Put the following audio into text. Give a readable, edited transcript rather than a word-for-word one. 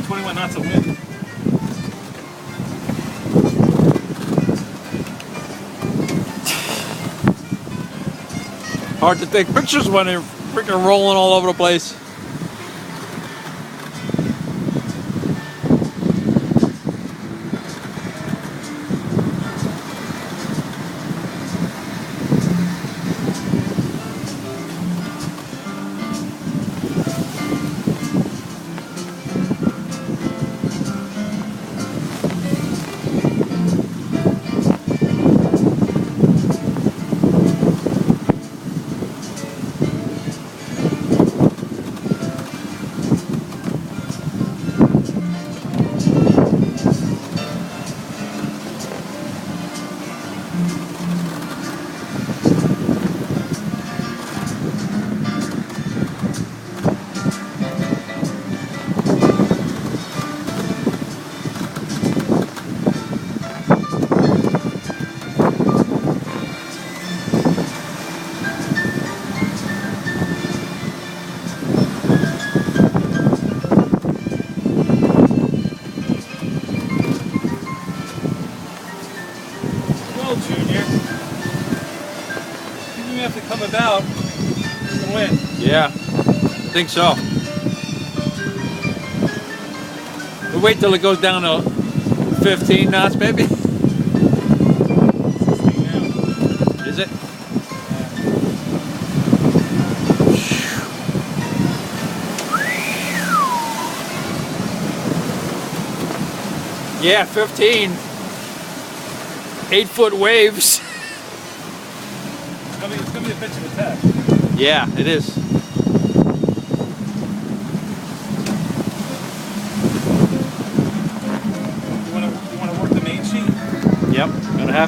21 knots of wind. Hard to take pictures when they're freaking rolling all over the place. Junior. You have to come about and win. Yeah, I think so. We'll wait till it goes down to 15 knots, maybe. 16 now. Is it? Yeah, 15. 8-foot waves. It's gonna be a bitch of a test. Yeah, it is. You wanna work the main sheet? Yep, gonna have